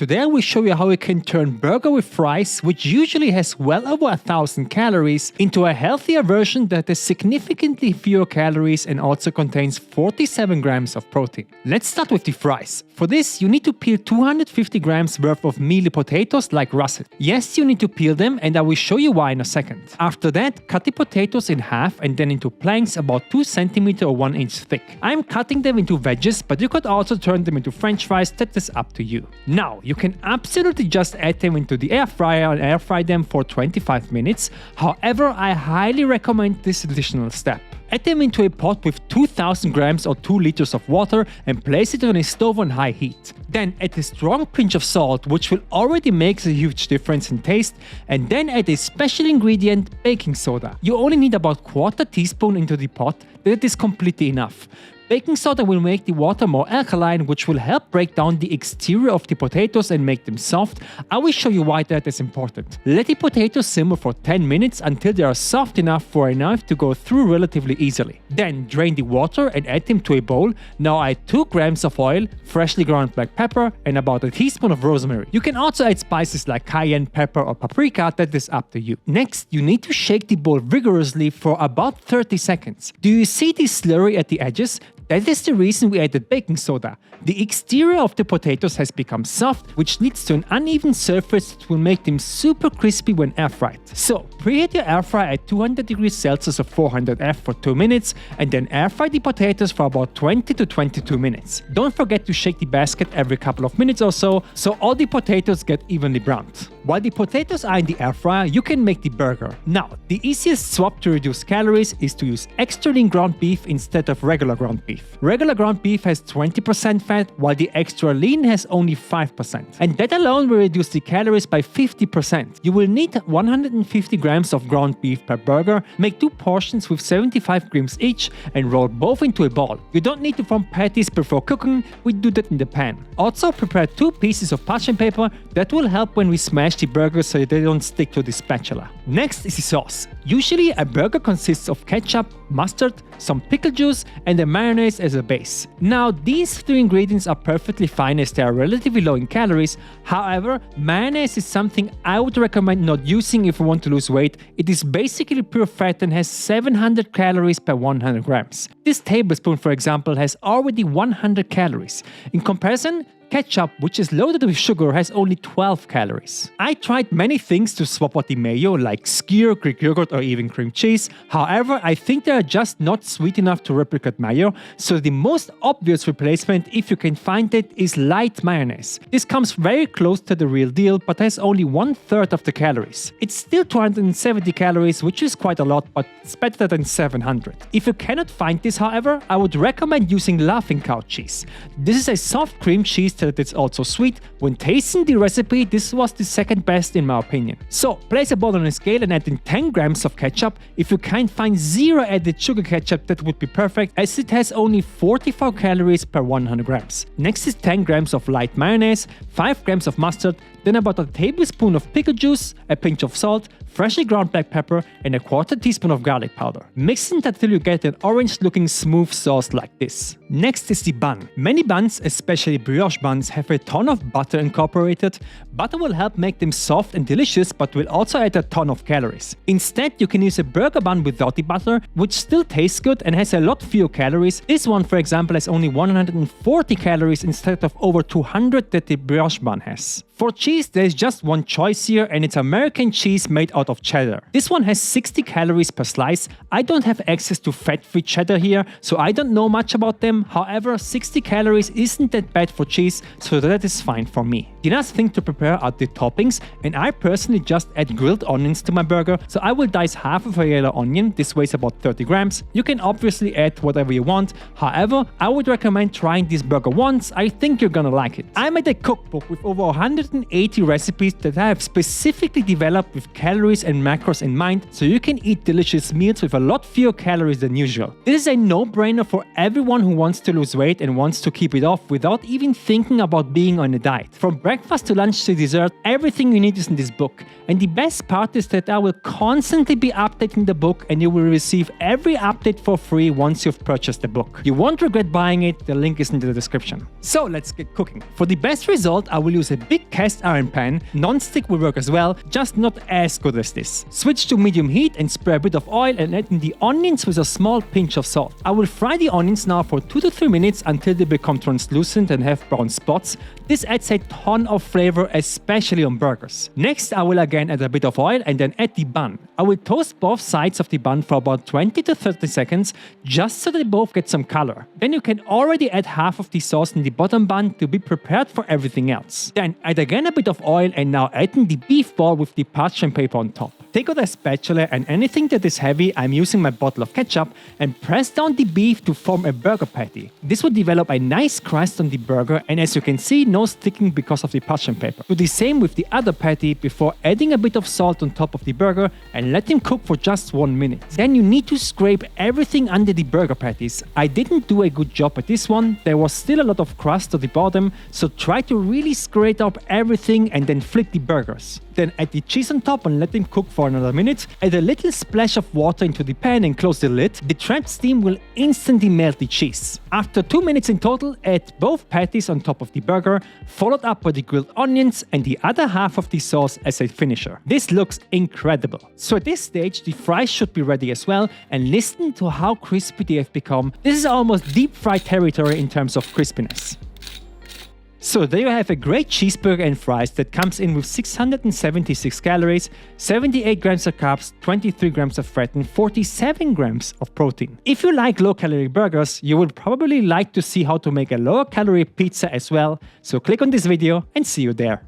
today I will show you how you can turn burger with fries, which usually has well over 1,000 calories, into a healthier version that has significantly fewer calories and also contains 47 grams of protein. Let's start with the fries. For this, you need to peel 250 grams worth of mealy potatoes like russet. Yes, you need to peel them, and I will show you why in a second. After that, cut the potatoes in half and then into planks about 2 cm or 1 inch thick. I'm cutting them into wedges, but you could also turn them into french fries. That is up to you. Now, you can absolutely just add them into the air fryer and air fry them for 25 minutes. However, I highly recommend this additional step. Add them into a pot with 2000 grams or 2 liters of water and place it on a stove on high heat. Then add a strong pinch of salt, which will already make a huge difference in taste, and then add a special ingredient, baking soda. You only need about 1/4 teaspoon into the pot. That is completely enough. Baking soda will make the water more alkaline, which will help break down the exterior of the potatoes and make them soft. I will show you why that is important. Let the potatoes simmer for 10 minutes until they are soft enough for a knife to go through relatively easily. Then drain the water and add them to a bowl. Now add 2 grams of oil, freshly ground black pepper, and about a teaspoon of rosemary. You can also add spices like cayenne pepper or paprika. That is up to you. Next, you need to shake the bowl vigorously for about 30 seconds. Do you see the slurry at the edges? That is the reason we added baking soda. The exterior of the potatoes has become soft, which leads to an uneven surface that will make them super crispy when air fried. So, preheat your air fryer at 200 degrees Celsius or 400 F for 2 minutes and then air fry the potatoes for about 20 to 22 minutes. Don't forget to shake the basket every couple of minutes or so all the potatoes get evenly browned. While the potatoes are in the air fryer, you can make the burger. Now, the easiest swap to reduce calories is to use extra lean ground beef instead of regular ground beef. Regular ground beef has 20% fat, while the extra lean has only 5%. And that alone will reduce the calories by 50%. You will need 150 grams of ground beef per burger, make 2 portions with 75 grams each, and roll both into a ball. You don't need to form patties before cooking, we do that in the pan. Also, prepare 2 pieces of parchment paper. That will help when we smash the burgers so they don't stick to the spatula. Next is the sauce. Usually a burger consists of ketchup, mustard, some pickle juice, and a mayonnaise as a base. Now, these 3 ingredients are perfectly fine as they are relatively low in calories. However, mayonnaise is something I would recommend not using if you want to lose weight. It is basically pure fat and has 700 calories per 100 grams. This tablespoon, for example, has already 100 calories. In comparison, ketchup, which is loaded with sugar, has only 12 calories. I tried many things to swap out the mayo, like skyr, Greek yogurt, or even cream cheese. However, I think they are just not sweet enough to replicate mayo, so the most obvious replacement, if you can find it, is light mayonnaise. This comes very close to the real deal, but has only 1/3 of the calories. It's still 270 calories, which is quite a lot, but it's better than 700. If you cannot find this, however, I would recommend using laughing cow cheese. This is a soft cream cheese that it's also sweet. When tasting the recipe, this was the second best in my opinion. So, place a bowl on a scale and add in 10 grams of ketchup. If you can't find 0 added sugar ketchup, that would be perfect, as it has only 44 calories per 100 grams. Next is 10 grams of light mayonnaise, 5 grams of mustard, then about a tablespoon of pickle juice, a pinch of salt, freshly ground black pepper, and a 1/4 teaspoon of garlic powder. Mix it until you get an orange-looking smooth sauce like this. Next is the bun. Many buns, especially brioche buns, have a ton of butter incorporated. Butter will help make them soft and delicious, but will also add a ton of calories. Instead, you can use a burger bun without the butter, which still tastes good and has a lot fewer calories. This one, for example, has only 140 calories instead of over 200 that the brioche bun has. For cheese, there is just one choice here, and it's American cheese made out of cheddar. This one has 60 calories per slice. I don't have access to fat-free cheddar here, so I don't know much about them. However, 60 calories isn't that bad for cheese, so that is fine for me. The last thing to prepare are the toppings, and I personally just add grilled onions to my burger, so I will dice half of a yellow onion. This weighs about 30 grams. You can obviously add whatever you want. However, I would recommend trying this burger once. I think you're gonna like it. I made a cookbook with over 180 recipes that I have specifically developed with calories and macros in mind, so you can eat delicious meals with a lot fewer calories than usual. This is a no-brainer for everyone who wants to lose weight and wants to keep it off without even thinking about being on a diet. From breakfast to lunch to dessert, everything you need is in this book. And the best part is posted, I will constantly be updating the book and you will receive every update for free once you've purchased the book. You won't regret buying it, the link is in the description. So let's get cooking. For the best result, I will use a big cast iron pan. Non-stick will work as well, just not as good as this. Switch to medium heat and spray a bit of oil and add in the onions with a small pinch of salt. I will fry the onions now for 2 to 3 minutes until they become translucent and have brown spots. This adds a ton of flavor, especially on burgers. Next, I will again add a bit of oil and then add the bun. I will toast both sides of the bun for about 20 to 30 seconds, just so they both get some color. Then you can already add half of the sauce in the bottom bun to be prepared for everything else. Then add again a bit of oil and now add in the beef ball with the parchment paper on top. Take out a spatula and anything that is heavy, I'm using my bottle of ketchup, and press down the beef to form a burger patty. This will develop a nice crust on the burger, and as you can see, no sticking because of the parchment paper. Do the same with the other patty before adding a bit of salt on top of the burger and let them cook for just 1 minute. Then you need to scrape everything under the burger patties. I didn't do a good job at this one, there was still a lot of crust at the bottom, so try to really scrape up everything and then flip the burgers. Then add the cheese on top and let them cook for another minute. Add a little splash of water into the pan and close the lid. The trapped steam will instantly melt the cheese. After 2 minutes in total, add both patties on top of the burger, followed up by the grilled onions and the other half of the sauce as a finisher. This looks incredible. So at this stage, the fries should be ready as well, and listen to how crispy they have become. This is almost deep fried territory in terms of crispiness. So there you have a great cheeseburger and fries that comes in with 676 calories, 78 grams of carbs, 23 grams of fat and 47 grams of protein. If you like low-calorie burgers, you would probably like to see how to make a lower-calorie pizza as well, so click on this video and see you there.